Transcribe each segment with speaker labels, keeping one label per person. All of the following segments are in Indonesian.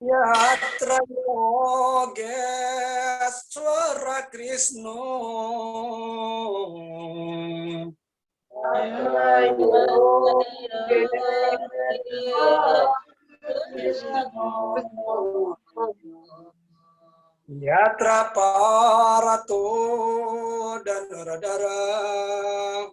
Speaker 1: Yatra Yogeshwara Krishna Yatra Parato dan Radara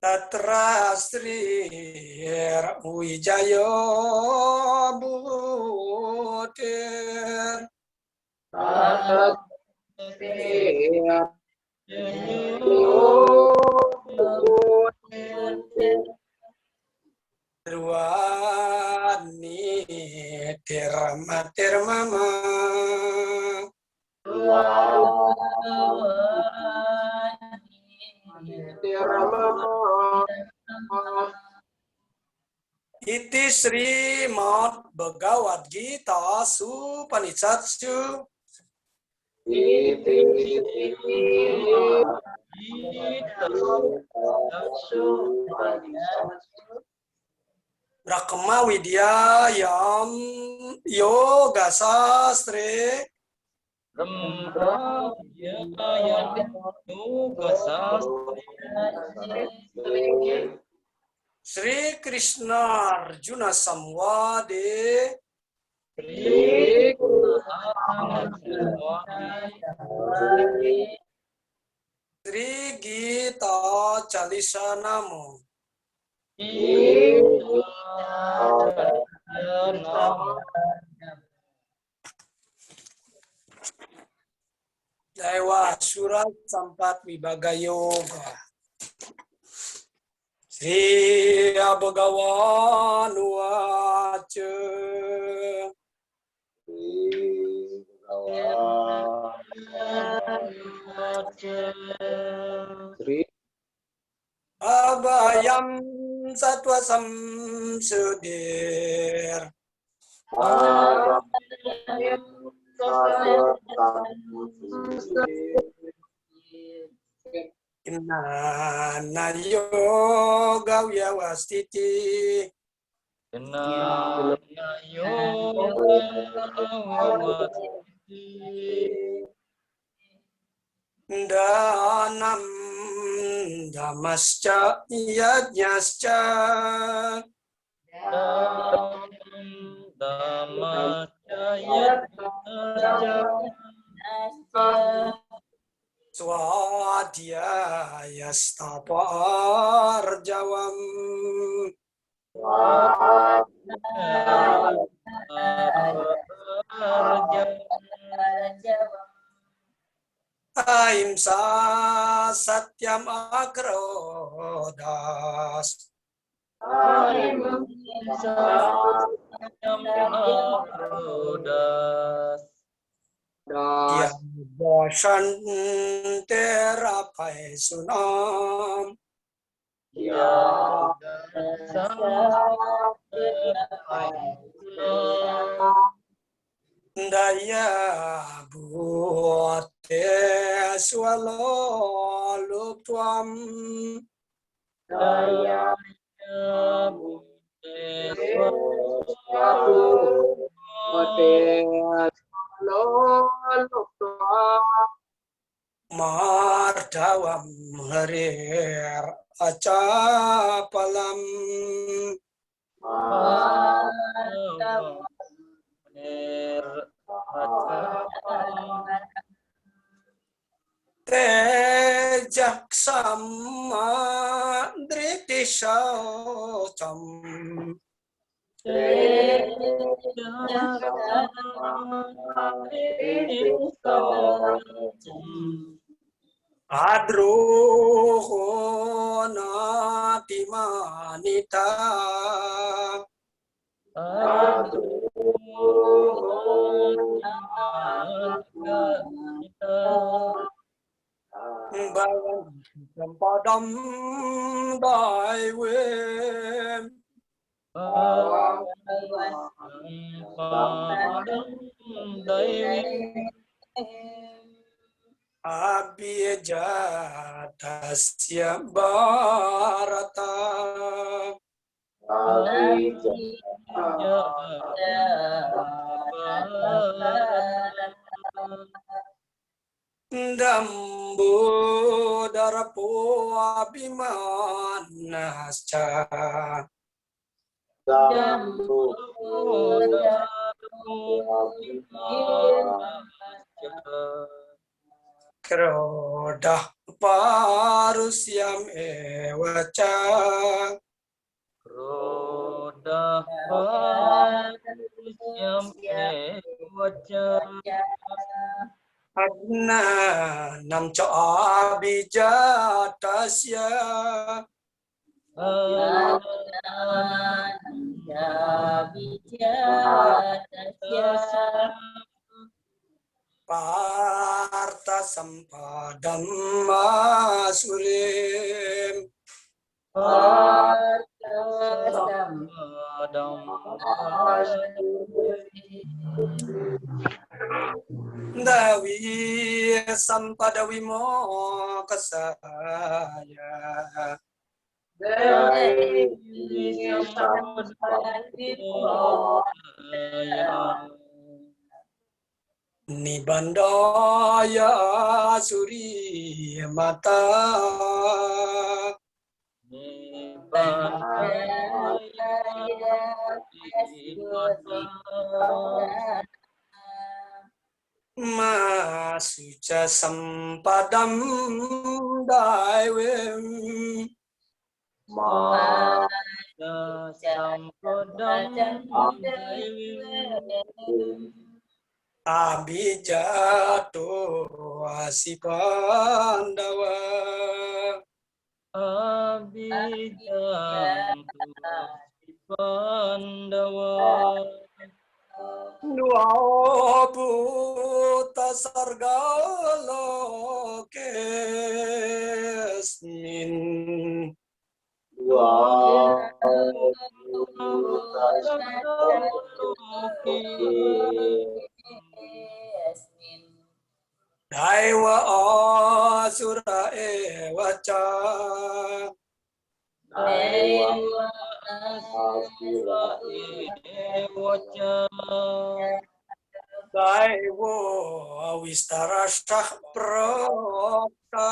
Speaker 1: Tatra Sri Wijaya Butir Ruani Tirmama Iti Sri Mad Bhagavad Gita Supanishadshu Brahma Widya Yam Yoga Sastre Sri Krishna Arjuna Samwade Sri Gita Chalisa Namo Dewa Surat Sampat Vibhaga Yoga Sri Bhagavan Uvaca Abhayam Sattva Samsudir Inna Yoga Vyavastiti Danam Dhamascha Yajñascha Swadhyaya Staparjavam Ahimsa Satyam Akrodas Yang bosan terapai sunam Daya buat swalo lupam Daya Mardawam harir acapalam Tejak sama driti sautam Adrohona timanita Bayan sempadam daiwem Abhijatasya Bharata Dambudarapo Abhimanascha Krodah parusyam evacha
Speaker 2: Roda parusyam evacha
Speaker 1: Ajnanam cha abhijatasya Partha sampadam asurim Dawi sampada vimokasaya Nibandaya suri mata Masuca sampadam daivem Abhijato asipandawa
Speaker 2: Pandawa
Speaker 1: Dua puta sarga lokesmin Daiwa asura evacha Daiwo wistarashah prokta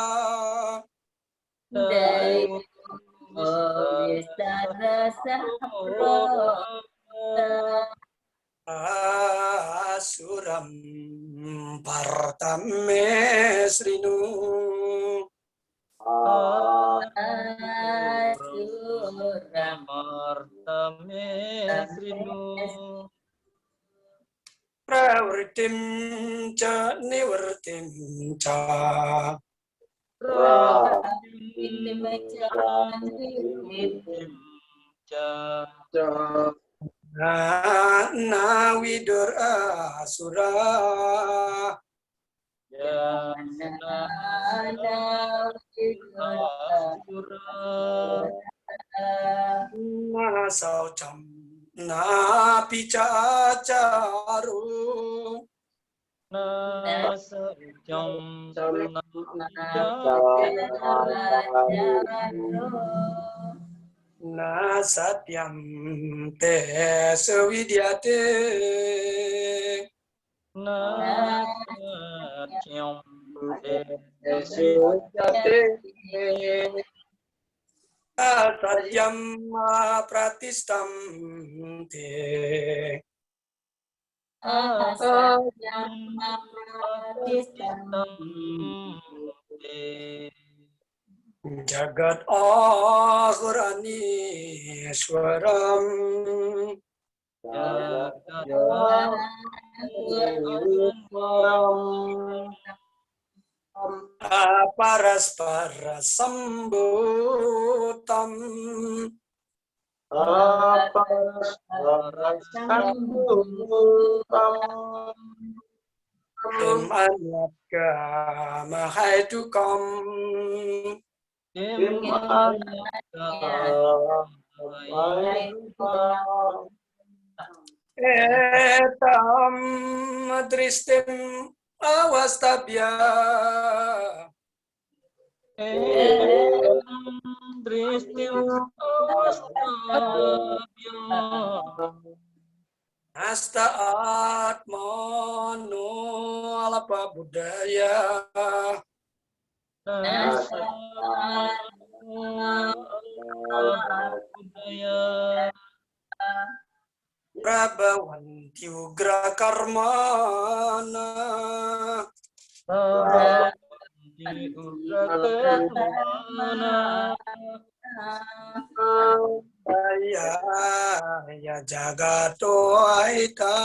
Speaker 1: Asuram partame srinu Pravritim cha nivartim cha na vidur asura na saucham na pichacharu na satyam te savidyate satyam pratistam te Jagat ahurani swaram Paraspara sambutam Anyatka mahaitukam etam tristim awastabya
Speaker 2: Dristim awastabya
Speaker 1: Asta atmano alapa budaya
Speaker 2: budaya
Speaker 1: Prabhawanti ugra karmana
Speaker 2: di ugrakarmana
Speaker 1: ya ya jagato aita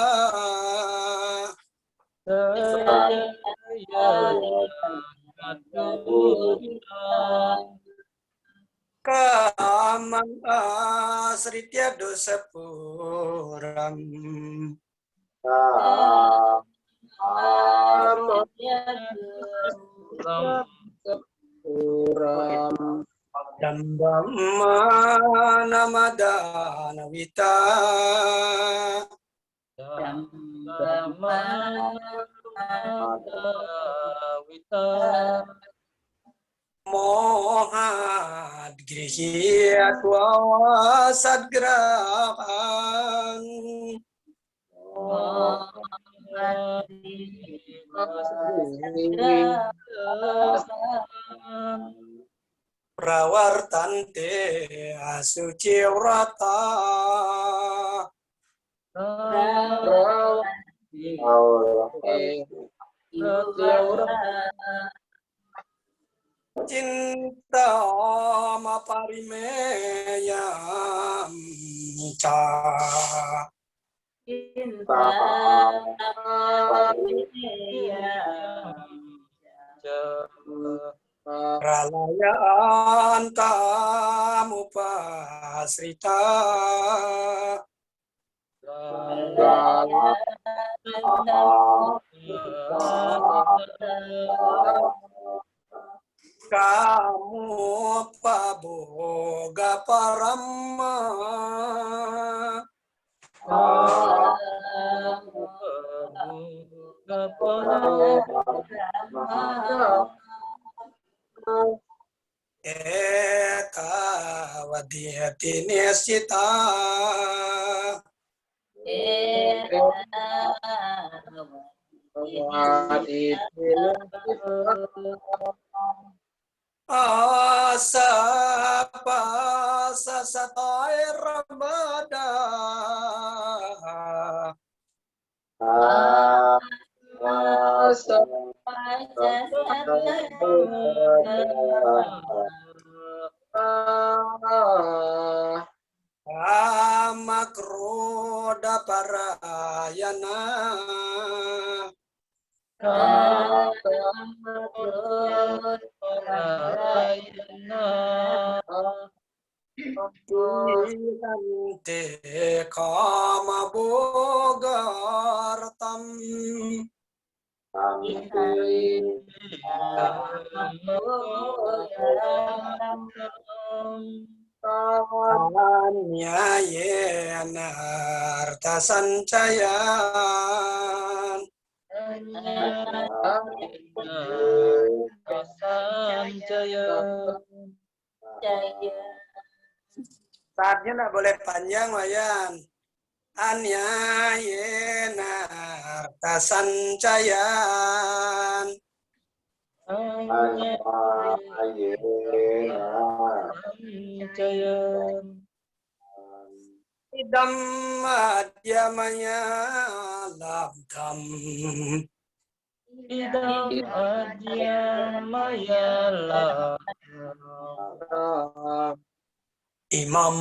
Speaker 1: kaman asritya dosa puram dambamma namadana vita mohat grihya twa sadgrahan prawartante asuci vrata cinta maparimeyam ca pralayaan tamu pasrita kamu paboga parama eka wadiyati nesita asa pasasatai rabada makroda parayana Ante kama bogartam anyayena arta sancayan saatnya nggak boleh panjang wayan anyayena arta sancayan idam madhyamaya labdam
Speaker 2: Idam adyamayala
Speaker 1: imam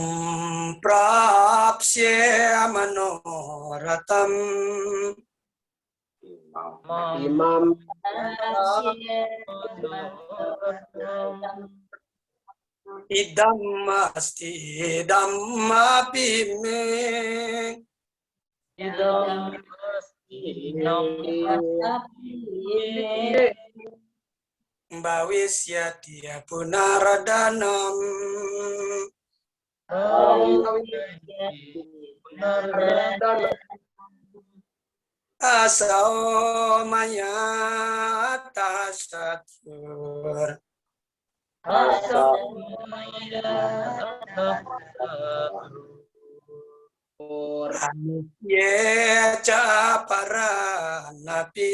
Speaker 1: prapsya manoratam
Speaker 2: imam
Speaker 1: idam asti dhammapi me
Speaker 2: idam
Speaker 1: bhavisya punaradanam asau mayata satur ye capara napi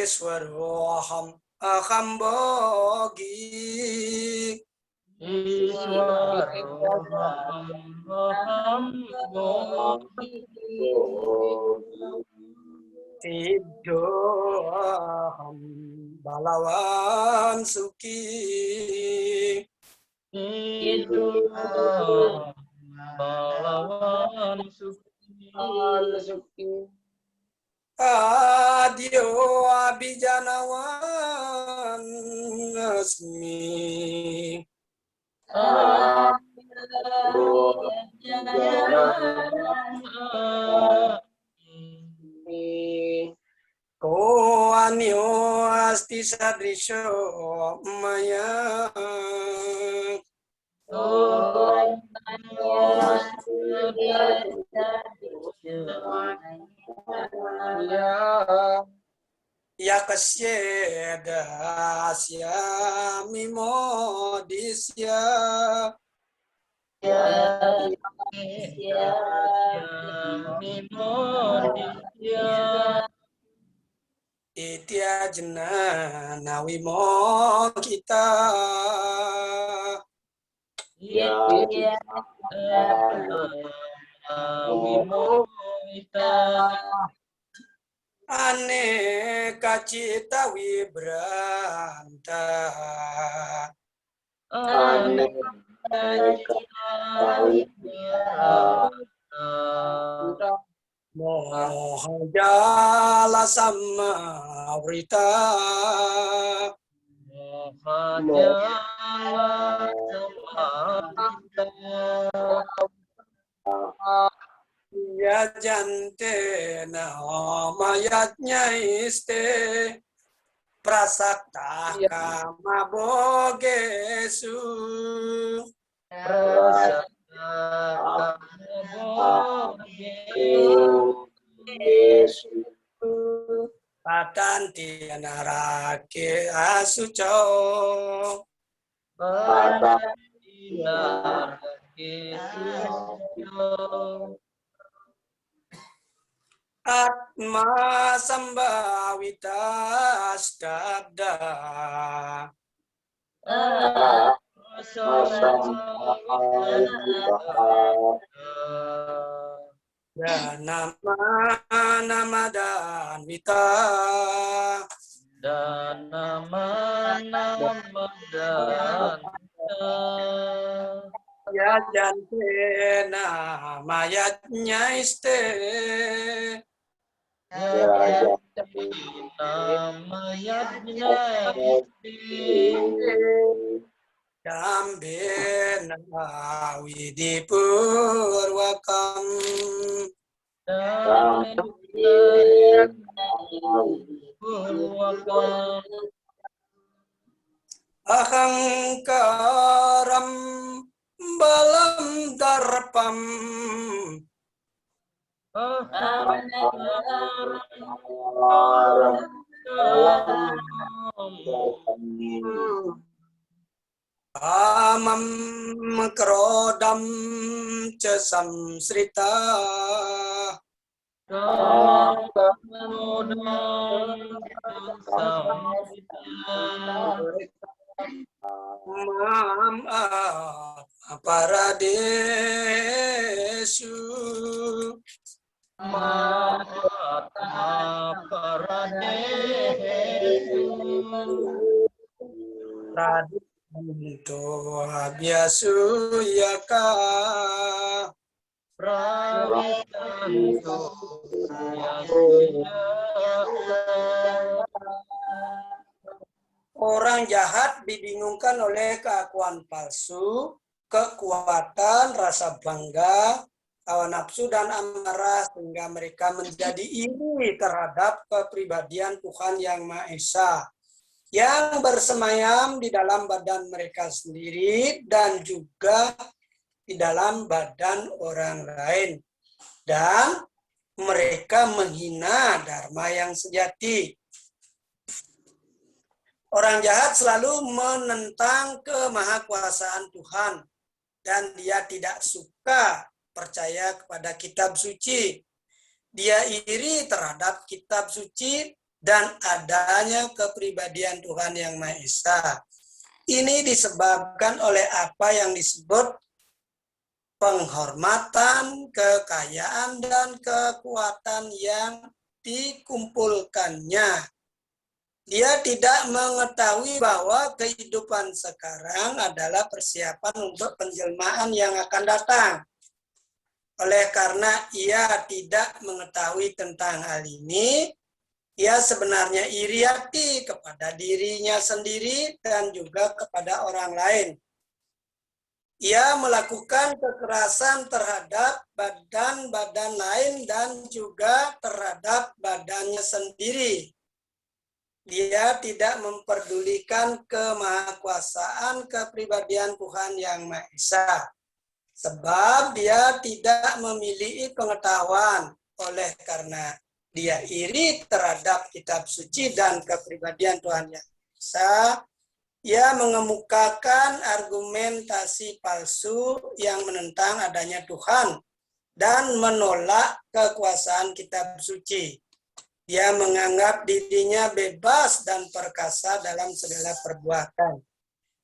Speaker 1: iswaroham aham bogi tidoham balawan suki
Speaker 2: Balawan suki
Speaker 1: adio abijanawan asmi ko anio asti sadrisho maya ya kasyeda asya mimodisya itya jenana wimo kita aneka cita wibranta moha jala samavrita ya jante namayatnya iste prasakta kama bogesu patanti narake asuco atma sambhavita stabda nama nama dan wita
Speaker 2: dan nama dan
Speaker 1: ya jante namayatnya iste dambe nawidi purwakam ahangkaram balam darpam amam krodam cesam srita mam paradesu radito abyasu yaka orang jahat dibingungkan oleh keakuan palsu, kekuatan, rasa bangga, hawa nafsu, dan amarah, sehingga mereka menjadi iri terhadap kepribadian Tuhan Yang Maha Esa. yang bersemayam di dalam badan mereka sendiri dan juga di dalam badan orang lain. Dan mereka menghina dharma yang sejati. Orang jahat selalu menentang kemahakuasaan Tuhan dan dia tidak suka percaya kepada kitab suci. Dia iri terhadap kitab suci dan adanya kepribadian Tuhan yang Maha Esa. Ini disebabkan oleh apa yang disebut penghormatan, kekayaan, dan kekuatan yang dikumpulkannya. Dia tidak mengetahui bahwa kehidupan sekarang adalah persiapan untuk penjelmaan yang akan datang. Oleh karena ia tidak mengetahui tentang hal ini, ia sebenarnya iri hati kepada dirinya sendiri dan juga kepada orang lain. Ia melakukan kekerasan terhadap badan-badan lain dan juga terhadap badannya sendiri. Dia tidak memperdulikan kemahakuasaan kepribadian Tuhan yang Maha Esa. Sebab dia tidak memiliki pengetahuan. Oleh karena dia iri terhadap kitab suci dan kepribadian Tuhan yang Maha Esa, ia mengemukakan argumentasi palsu yang menentang adanya Tuhan dan menolak kekuasaan kitab suci. Dia menganggap dirinya bebas dan perkasa dalam segala perbuatan.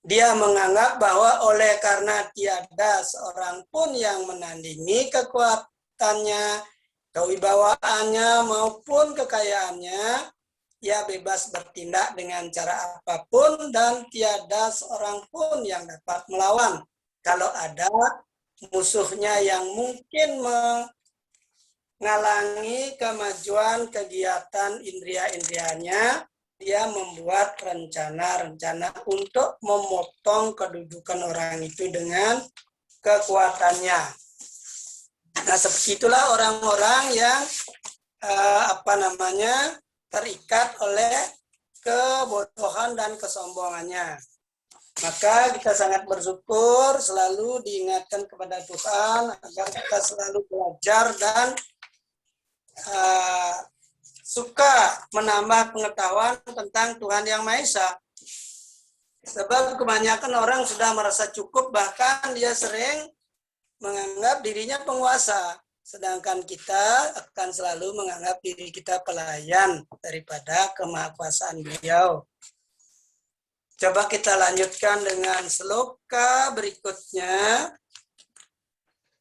Speaker 1: Dia menganggap bahwa oleh karena tiada seorang pun yang menandingi kekuatannya, kewibawaannya maupun kekayaannya, ia bebas bertindak dengan cara apapun dan tiada seorang pun yang dapat melawan. Kalau ada musuhnya yang mungkin mengalangi kemajuan kegiatan indria-indrianya, dia membuat rencana-rencana untuk memotong kedudukan orang itu dengan kekuatannya. Nah, seperti itulah orang-orang yang terikat oleh kebodohan dan kesombongannya. Maka kita sangat bersyukur selalu diingatkan kepada Tuhan agar kita selalu belajar dan suka menambah pengetahuan tentang Tuhan yang Maha Esa. Sebab kebanyakan orang sudah merasa cukup, bahkan dia sering menganggap dirinya penguasa. Sedangkan kita akan selalu menganggap diri kita pelayan daripada kemahakuasaan beliau. Coba kita lanjutkan dengan sloka berikutnya.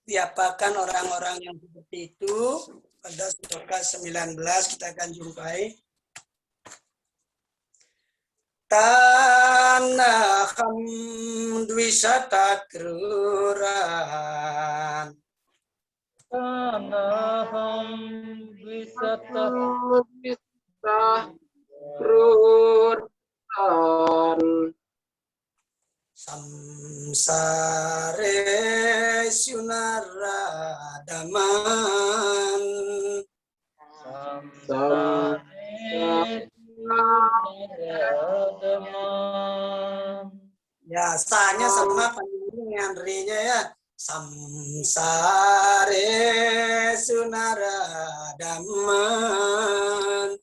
Speaker 1: Diapakan orang-orang yang seperti itu? Pada sloka 19 kita akan jumpai. Tanaham dwisata kruran.
Speaker 2: Tanaham wisata
Speaker 3: kruran.
Speaker 1: Samsare sunaradaman.
Speaker 2: Samsare sunaradaman.
Speaker 1: Ya, sanya sama dengan re-nya ya. Samsare sunaradaman.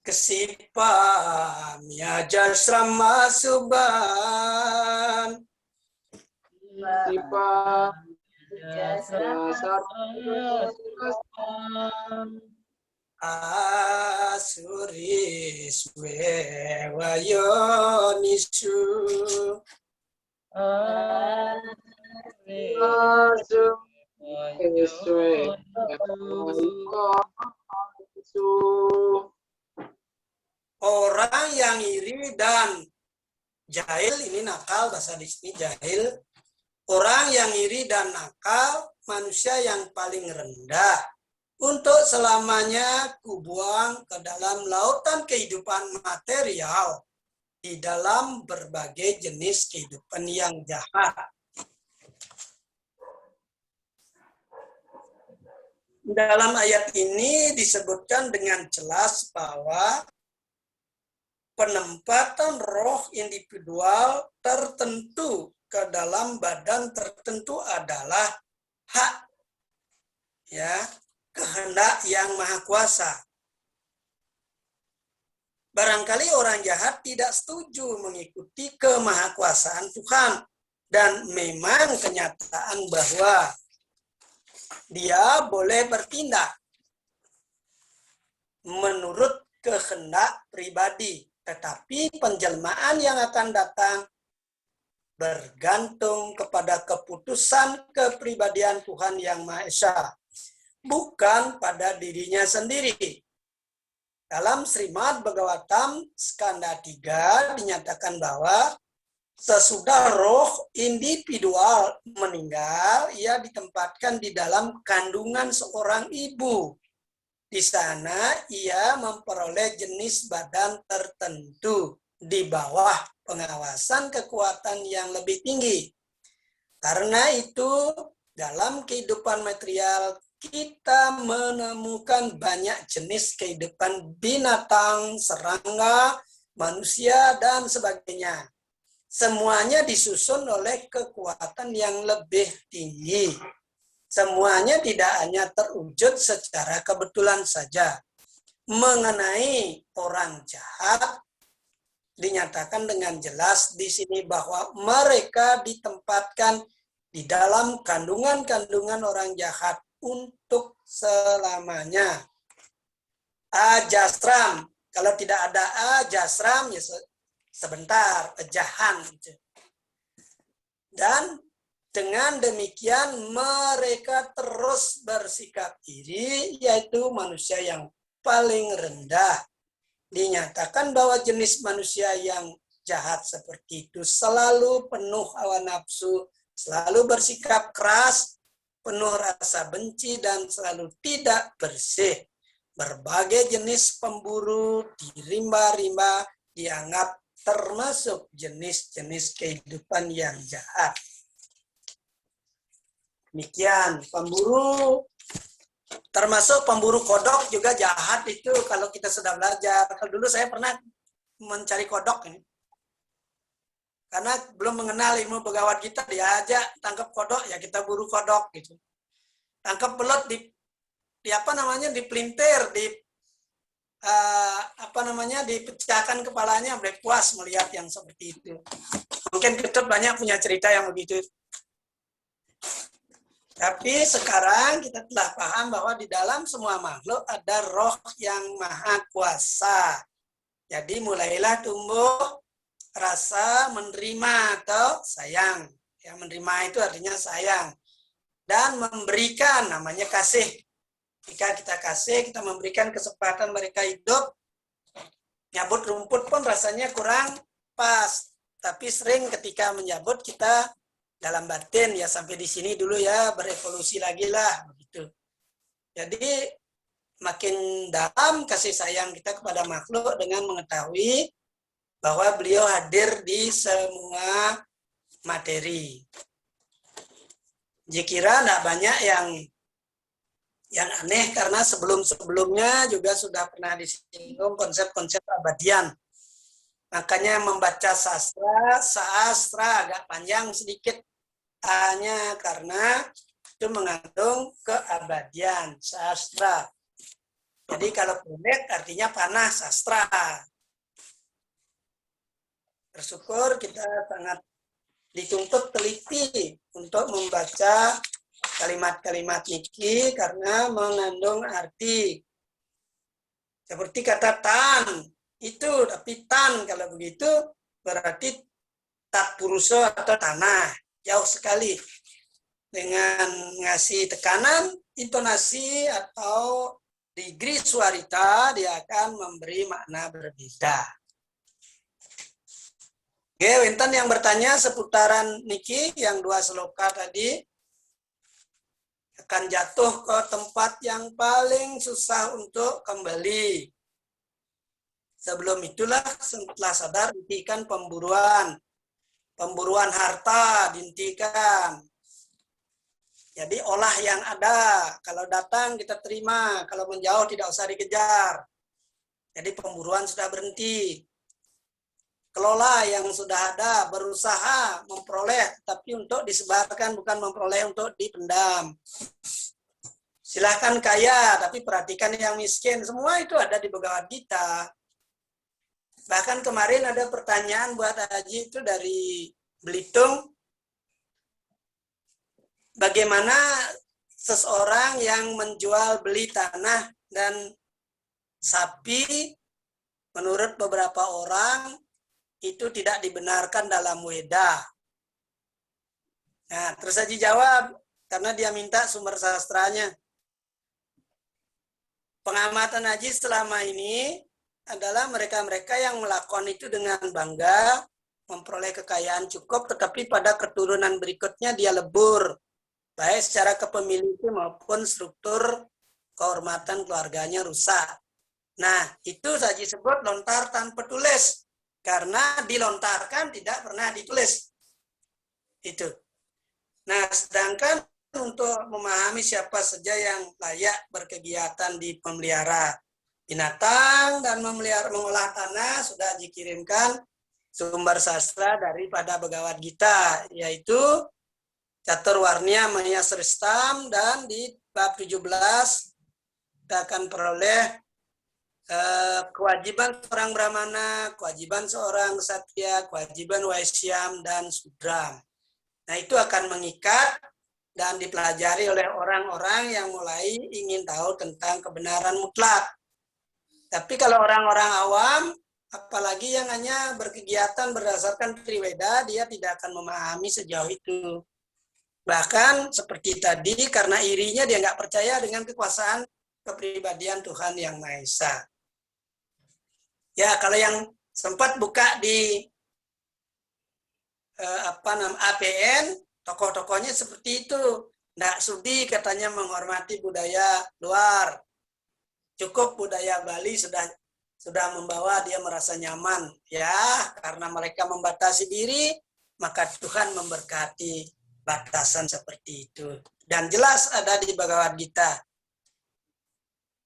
Speaker 1: Kesipam ya jasrama suban.
Speaker 3: Sipa
Speaker 1: Asuris wewayonisu. Orang yang iri dan jahil, ini nakal, bahasa di sini jahil. Orang yang iri dan nakal, manusia yang paling rendah. Untuk selamanya kubuang ke dalam lautan kehidupan material, di dalam berbagai jenis kehidupan yang jahat. dalam ayat ini disebutkan dengan jelas bahwa penempatan roh individual tertentu ke dalam badan tertentu adalah hak, ya, kehendak yang maha kuasa. Barangkali orang jahat tidak setuju mengikuti kemahakuasaan Tuhan, dan memang kenyataan bahwa dia boleh bertindak menurut kehendak pribadi, tetapi penjelmaan yang akan datang bergantung kepada keputusan kepribadian Tuhan Yang Maha Esa, bukan pada dirinya sendiri. Dalam Srimad Bhagavatam skanda 3 dinyatakan bahwa sesudah roh individual meninggal, ia ditempatkan di dalam kandungan seorang ibu. Di sana ia memperoleh jenis badan tertentu di bawah pengawasan kekuatan yang lebih tinggi. Karena itu, dalam kehidupan material kita menemukan banyak jenis kehidupan binatang, serangga, manusia, dan sebagainya. Semuanya disusun oleh kekuatan yang lebih tinggi. Semuanya tidak hanya terwujud secara kebetulan saja. Mengenai orang jahat, dinyatakan dengan jelas di sini bahwa mereka ditempatkan di dalam kandungan-kandungan orang jahat untuk selamanya. Ajasram, kalau tidak ada ajasram ya sebentar, pejahan. Dan dengan demikian mereka terus bersikap iri, yaitu manusia yang paling rendah. Dinyatakan bahwa jenis manusia yang jahat seperti itu selalu penuh hawa nafsu, selalu bersikap keras, penuh rasa benci, dan selalu tidak bersih. Berbagai jenis pemburu di rimba-rimba dianggap termasuk jenis-jenis kehidupan yang jahat. Demikian, pemburu, termasuk pemburu kodok juga jahat itu kalau kita sudah belajar. Kalau dulu saya pernah mencari kodok ini. Karena belum mengenal ilmu begawat kita, diajak tangkap kodok, ya kita buru kodok gitu. Tangkap belut di apa namanya, dipelintir, dipecahkan kepalanya, boleh puas melihat yang seperti itu. Mungkin Ketut banyak punya cerita yang begitu. Tapi sekarang kita telah paham bahwa di dalam semua makhluk ada roh yang maha kuasa. Jadi mulailah tumbuh rasa menerima atau sayang. Yang menerima itu artinya sayang. Dan memberikan, namanya kasih. Jika kita kasih, kita memberikan kesempatan mereka hidup. Nyabut rumput pun rasanya kurang pas. Tapi sering ketika menyabut kita dalam batin, ya sampai di sini dulu ya, berevolusi lagi lah. Begitu. Jadi makin dalam kasih sayang kita kepada makhluk dengan mengetahui bahwa beliau hadir di semua materi. Jikira tidak banyak yang aneh karena sebelum-sebelumnya juga sudah pernah disinggung konsep-konsep abadian. Makanya membaca sastra agak panjang sedikit hanya karena itu mengandung keabadian sastra. Jadi kalau pendek artinya panah sastra. Bersyukur kita sangat dituntut teliti untuk membaca kalimat-kalimat niki karena mengandung arti. Seperti kata tan itu, tapi tan kalau begitu berarti tak puruso atau tanah. Jauh sekali. Dengan ngasih tekanan, intonasi atau degree suarita, dia akan memberi makna berbeda. Oke, Winton yang bertanya seputaran niki yang 2 sloka tadi, akan jatuh ke tempat yang paling susah untuk kembali. Sebelum itulah, setelah sadar, dihentikan pemburuan harta, dihentikan. Jadi olah yang ada, kalau datang kita terima, kalau menjauh tidak usah dikejar. Jadi pemburuan sudah berhenti. Kelola yang sudah ada, berusaha memperoleh, tapi untuk disebarkan, bukan memperoleh untuk dipendam. Silahkan kaya, tapi perhatikan yang miskin. Semua itu ada di Bhagavad Gita. Bahkan kemarin ada pertanyaan buat Haji itu dari Belitung. Bagaimana seseorang yang menjual beli tanah dan sapi menurut beberapa orang itu tidak dibenarkan dalam Weda. Nah, terus Haji jawab karena dia minta sumber sastranya. Pengamatan Haji selama ini adalah mereka-mereka yang melakukan itu dengan bangga, memperoleh kekayaan cukup, tetapi pada keturunan berikutnya dia lebur, baik secara kepemilikan maupun struktur kehormatan keluarganya rusak. Nah, itu Haji sebut lontar tanpa tulis, karena dilontarkan tidak pernah ditulis. Itu. Nah, sedangkan untuk memahami siapa saja yang layak berkegiatan di pemelihara binatang dan mengolah tanah sudah dikirimkan sumber sastra daripada Bhagavad Gita, yaitu Caturwarnya Mahasristam, dan di bab 17 kita akan peroleh kewajiban seorang Brahmana, kewajiban seorang Ksatria, kewajiban Waisyam dan Sudra. Nah, itu akan mengikat dan dipelajari oleh orang-orang yang mulai ingin tahu tentang kebenaran mutlak. Tapi kalau orang-orang awam, apalagi yang hanya berkegiatan berdasarkan Triweda, dia tidak akan memahami sejauh itu. Bahkan seperti tadi, karena irinya dia nggak percaya dengan kekuasaan kepribadian Tuhan Yang Maha Esa. Ya, kalau yang sempat buka di APN, tokoh-tokohnya seperti itu. Nggak sudi katanya menghormati budaya luar. Cukup budaya Bali sudah membawa dia merasa nyaman. Ya, karena mereka membatasi diri, maka Tuhan memberkati batasan seperti itu. Dan jelas ada di Bhagavad Gita.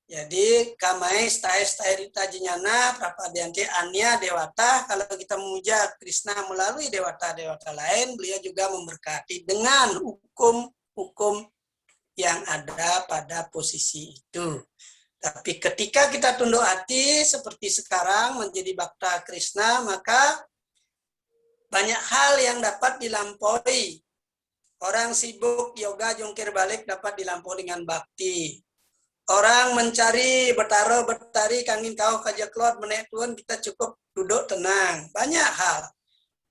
Speaker 1: Jadi kamai stairita jinyana prapadyanti anya dewata. Kalau kita memuja Krishna melalui dewata-dewata lain, beliau juga memberkati dengan hukum-hukum yang ada pada posisi itu. Tapi ketika kita tunduk hati seperti sekarang menjadi Bhakta Krishna, maka banyak hal yang dapat dilampaui. Orang sibuk yoga jungkir balik dapat dilampaui dengan bakti. Orang mencari bertari kangin kau kajak keluar menek tuan, kita cukup duduk tenang. Banyak hal.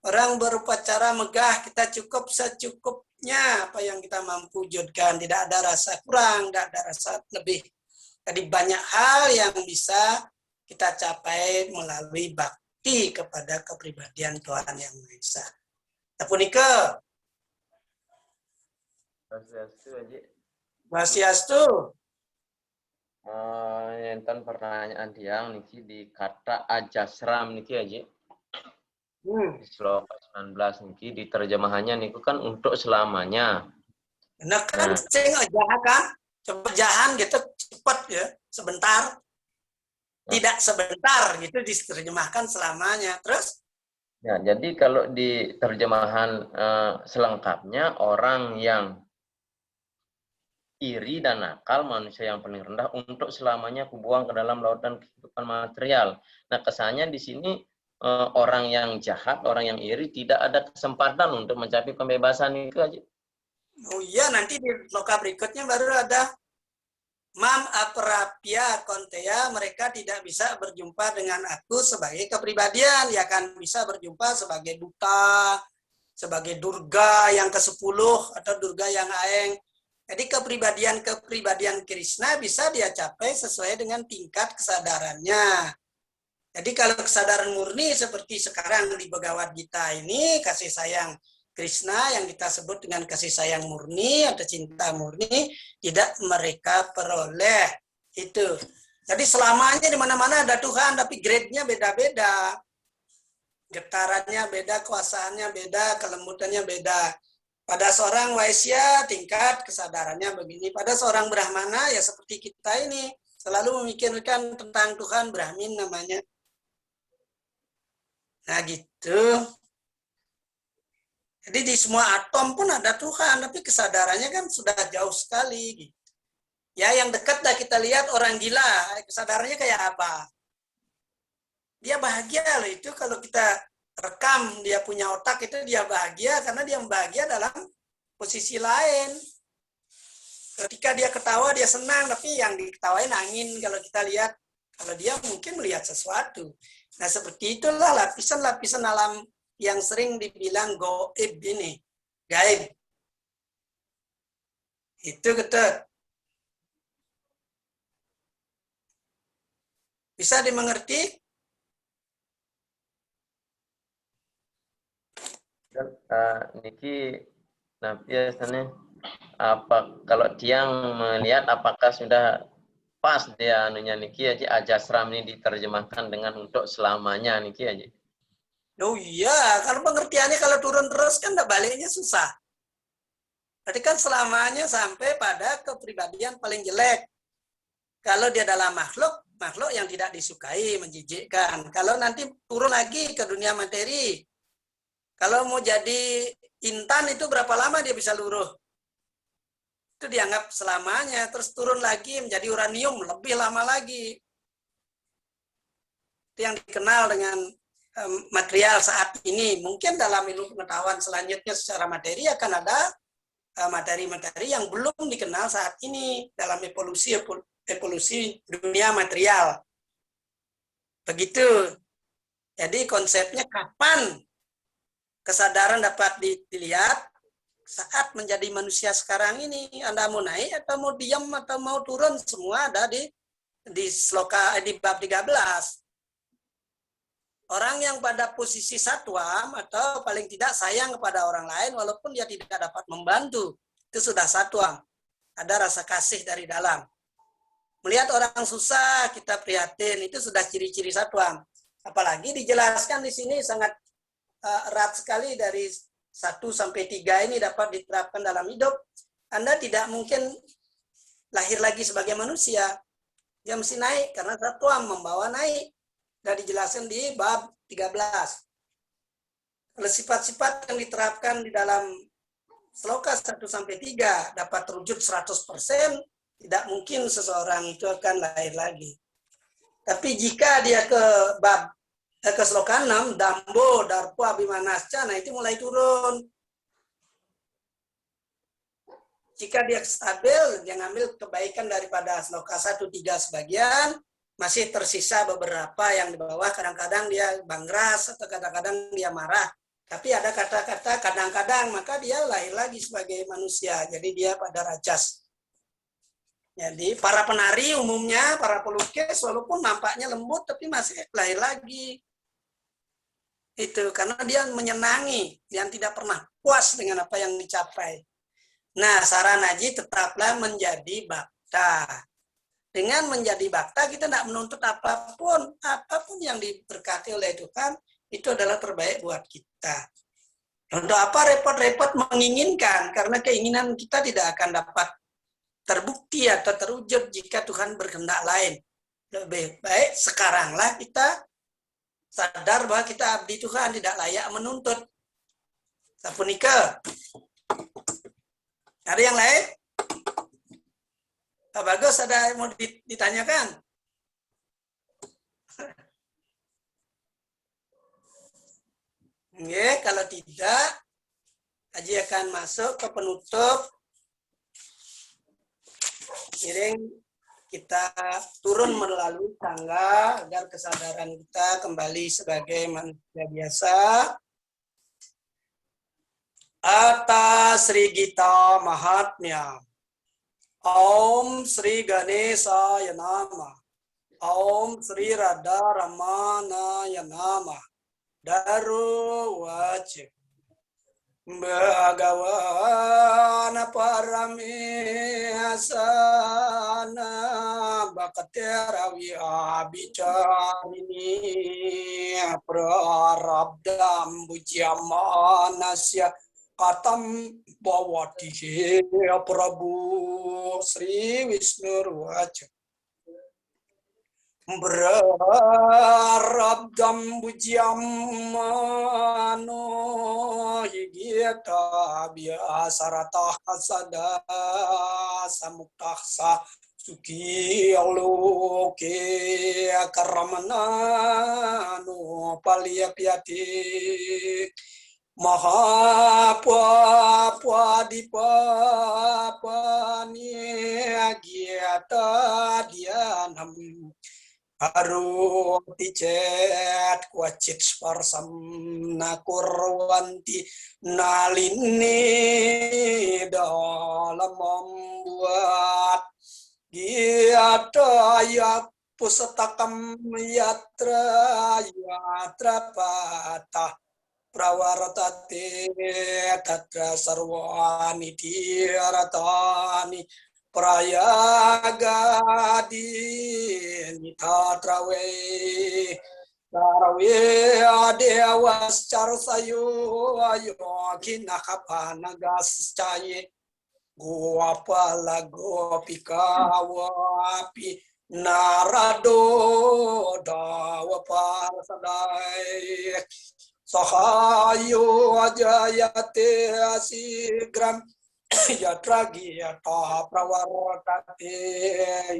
Speaker 1: Orang berupacara megah, kita cukup secukupnya apa yang kita mampu wujudkan. Tidak ada rasa kurang, tidak ada rasa lebih. Jadi banyak hal yang bisa kita capai melalui bakti kepada kepribadian Tuhan Yang Maha Esa. Tapunika. Wasiastu.
Speaker 3: Enten pertanyaan tiang niki di kata ajasram niki aja. Di sloka 19 niki di terjemahannya niku kan untuk selamanya.
Speaker 1: Nah kan ceng jahat kan? Coba jahan gitu cepat ya, sebentar. Tidak sebentar gitu diterjemahkan selamanya. Terus?
Speaker 3: Ya, jadi kalau di terjemahan selengkapnya orang yang iri dan nakal, manusia yang paling rendah, untuk selamanya kubuang ke dalam lautan kehidupan material. Nah, kesannya di sini orang yang jahat, orang yang iri tidak ada kesempatan untuk mencapai pembebasan itu aja.
Speaker 1: Oh iya, nanti di loka berikutnya baru ada mam aprapya konteya, mereka tidak bisa berjumpa dengan aku sebagai kepribadian, ya kan bisa berjumpa sebagai duta, sebagai durga yang ke-10 atau durga yang aeng. Jadi kepribadian Krishna bisa dia capai sesuai dengan tingkat kesadarannya. Jadi kalau kesadaran murni seperti sekarang di Bhagavad Gita ini, kasih sayang Krishna yang kita sebut dengan kasih sayang murni atau cinta murni, tidak mereka peroleh. Itu. Jadi selamanya di mana-mana ada Tuhan, tapi grade-nya beda-beda. Getarannya beda, kuasaannya beda, kelembutannya beda. Pada seorang Waisya tingkat kesadarannya begini. Pada seorang Brahmana ya seperti kita ini selalu memikirkan tentang Tuhan, Brahmin namanya. Nah gitu. Jadi di semua atom pun ada Tuhan, tapi kesadarannya kan sudah jauh sekali. Gitu. Ya yang dekat dah kita lihat orang gila, kesadarannya kayak apa? Dia bahagia loh itu kalau kita rekam dia punya otak itu dia bahagia karena dia bahagia dalam posisi lain. Ketika dia ketawa dia senang tapi yang diketawain angin kalau kita lihat. Kalau dia mungkin melihat sesuatu. Nah seperti itulah lapisan-lapisan alam yang sering dibilang gaib ini. Gaib. Itu Ketut. Bisa dimengerti?
Speaker 3: Niki, nah biasanya apa kalau Tiang melihat apakah sudah pas dia anunya Niki aja ajasram ini diterjemahkan dengan untuk selamanya Niki aja.
Speaker 1: Oh iya, kalau pengertiannya kalau turun terus kan baliknya susah. Berarti kan selamanya sampai pada kepribadian paling jelek. Kalau dia dalam makhluk, makhluk yang tidak disukai, menjijikkan. Kalau nanti turun lagi ke dunia materi, kalau mau jadi intan itu berapa lama dia bisa luruh? Itu dianggap selamanya. Terus turun lagi menjadi uranium, lebih lama lagi. Itu yang dikenal dengan material saat ini. Mungkin dalam ilmu pengetahuan selanjutnya secara materi akan ada materi-materi yang belum dikenal saat ini dalam evolusi dunia material. Begitu. Jadi konsepnya kapan kesadaran dapat dilihat saat menjadi manusia sekarang ini. Anda mau naik atau mau diam atau mau turun semua ada di sloka di bab 13. Orang yang pada posisi satwam atau paling tidak sayang kepada orang lain walaupun dia tidak dapat membantu, itu sudah satwam. Ada rasa kasih dari dalam. Melihat orang susah, kita prihatin, itu sudah ciri-ciri satwam. Apalagi dijelaskan di sini sangat erat sekali dari 1 sampai 3 ini dapat diterapkan dalam hidup. Anda tidak mungkin lahir lagi sebagai manusia. Dia mesti naik karena satwam membawa naik. Sudah dijelaskan di bab 13. Kalau sifat-sifat yang diterapkan di dalam sloka 1 sampai 3 dapat terwujud 100%, tidak mungkin seseorang itu akan lahir lagi. Tapi jika dia ke sloka 6, Dambo, Darpo, Abimanasca, nah itu mulai turun. Jika dia stabil, dia ngambil kebaikan daripada sloka 1, 3 sebagian, masih tersisa beberapa yang di bawah, kadang-kadang dia bangras atau kadang-kadang dia marah. Tapi ada kata-kata kadang-kadang, maka dia lahir lagi sebagai manusia. Jadi dia pada rajas. Jadi para penari umumnya, para pelukis, walaupun nampaknya lembut, tapi masih lahir lagi. Itu karena dia menyenangi, yang tidak pernah puas dengan apa yang dicapai. Nah, Saranaji tetaplah menjadi bakta. Dengan menjadi bakta, kita tidak menuntut apapun. Apapun yang diberkati oleh Tuhan, itu adalah terbaik buat kita. Untuk apa repot-repot menginginkan? Karena keinginan kita tidak akan dapat terbukti atau terwujud jika Tuhan berkehendak lain. Lebih baik sekaranglah kita sadar bahwa kita abdi Tuhan, tidak layak menuntut. Sapunika. Ada yang lain? Pak Bagus, ada yang mau ditanyakan? Oke, kalau tidak, Haji akan masuk ke penutup. Iring kita turun melalui tangga agar kesadaran kita kembali sebagai manusia biasa. Atas Sri Gita Mahatmya. Om Sri Ganesaya Nama. Om Sri Radha Ramanaya Nama. Daru Wacik. Bhagavana Paramesana Bhakateravi Abhicharini Prarabdam Bhujamanasya
Speaker 4: katam bawati Prabu Sri Wisnu Ruwaja berabdam bujam mano higita biasarata hasada samuktaksa suki aloke karamana no paliapiati Mahapua di papani agiata dianam haru ticet kuacit sparsam nakurwanti nalini dalam membuat giata ya pusatakam yatra patah Prawaratate tatra sarwani tiaratani prayagadi nitatrawe tarawe adewas charsayo ayo kinakapanagas caye guapala gopika wapi narado dawaparsadai Sahayo ajayate asigram yatragita pravartate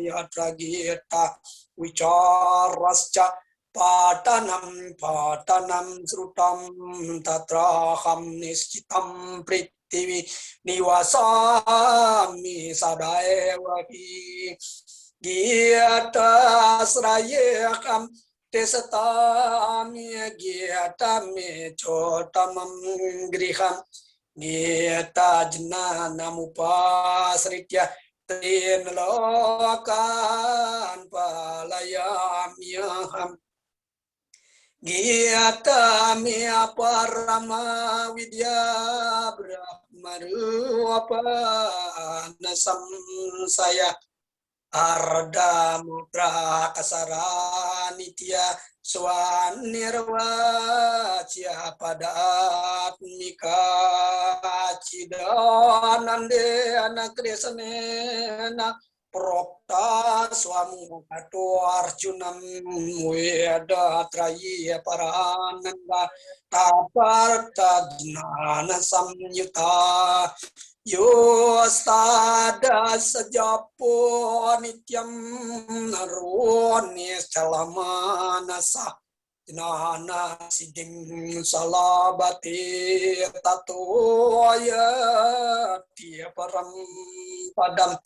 Speaker 4: yatragita vicharascha patanam srutam tatraham nischitam prithivi nivasami sadaevahi giyata srayekam Tesatami gyatami chotamam griham gyata jnanamupasritya trin lokan palayamyaham gyatami aparama vidya brahmarupanasam saya Arda mutra kasara nitya swanirwa cia padatmika cidanande anakresanena prokta swamu kato arjunam weda trayi parananda taparta jnana samyuta Yo astada sajapo nityam naroni salamanasa jnana siddhim salabati tatoya tiya param padam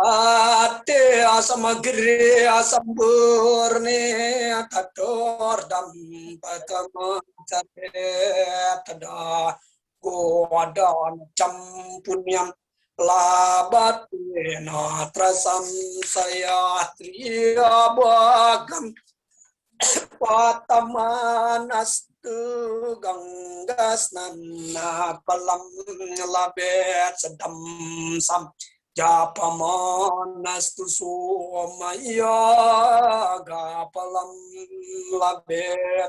Speaker 4: ate asamagre asamburne tatordam patama tada Godan campunyam labatena trasam saya triabagam patamanastu ganggas nana palam labet sedam sam japamanastu somaya gapalam labet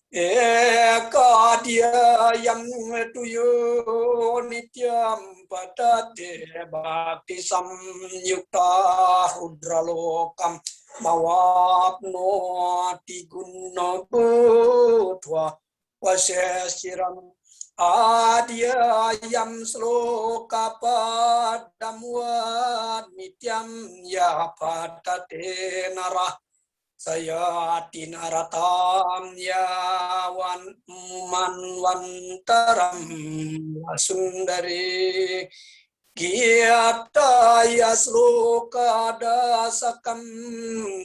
Speaker 4: Eka dia yang tuyo nityam patate bhakti samyukta rudralokam mawapno tiguna budva vasesiram adia yang sloka padamwa nityam ya patate narah saya tinaratam yawan manwantaram sundari Giyata yasloka dasakam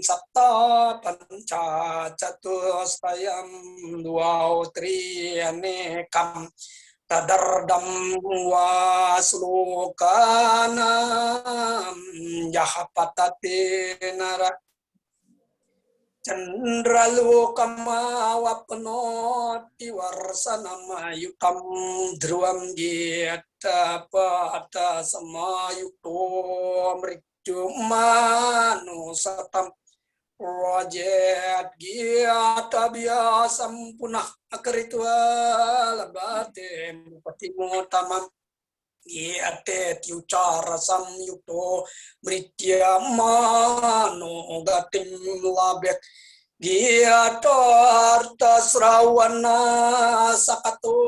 Speaker 4: sapta panca catuspayam dua trianekam tadardam waslokanam yahapatate nara Chandralokama wapnoti warsanamayutam dhruvam gita pata samayukto mrityumanusatam Rojet giata biasam punah akritual bate patimu tamam giate tiucara samyukto mritya mano gatim labek giato arta srawana sakato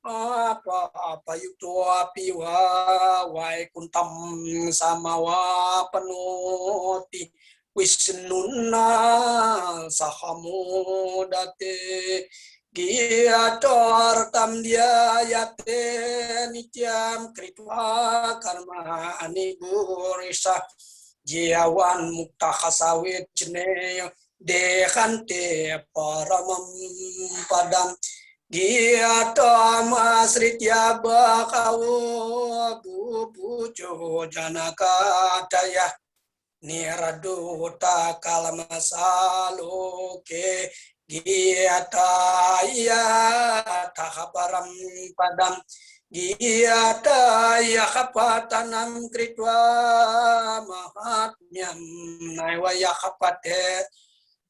Speaker 4: apa yukto apiwa wai kuntam samawa panoti Wisnuna sahamudate giator tam dia yate nityam kritwa karma anigurisa jiawan mukta khasawit jene dekante paramam padam giatom asritya bakawu bubujo janaka daya Niradota kalamasaloke giataya takaparam padam giataya kapatanam kritwa mahatmyam naiwaya kapate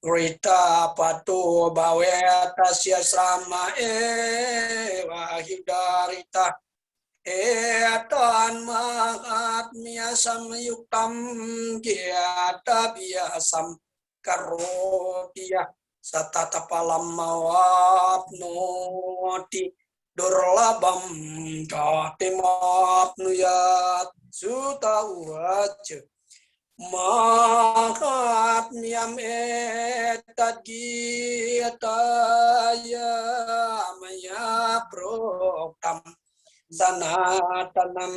Speaker 4: Rita patu baweta siasrama wahidarita Etan mahatmya samyuktam giata biasam karotia satatapalam mawapnoti durlabam katimapnuyat sutawaja mahatmyam etat giataya maya proktam Sanatanam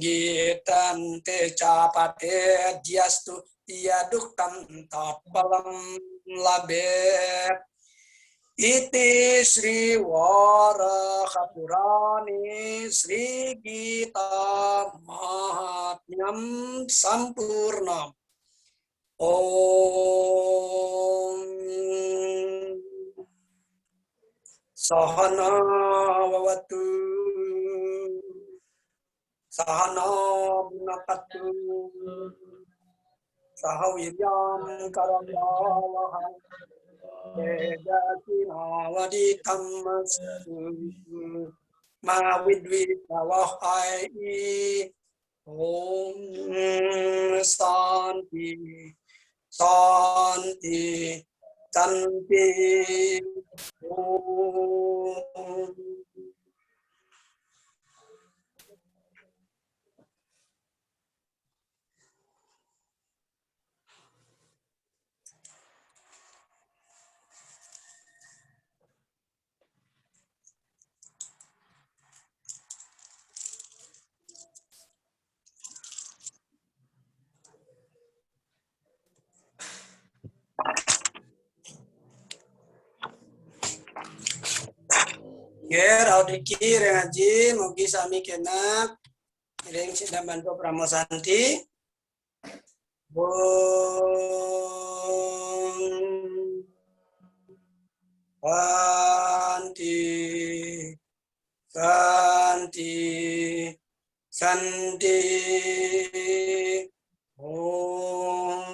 Speaker 4: gitan te capate diastu diaduktam tapalam labet iti Sri Wara Kapurani Sri Gita Mahatmyam Sampurnam Om Sahana Vavatu Sahana Bhunakatu Sahaviryam Karamavaha Vedasinaavaditam Mavidvitavahai Om Santi Santi Santi Om Ger audiki rengaji mugi sami kenak ring sidang bantu pramosanti Santi Santi Santi Om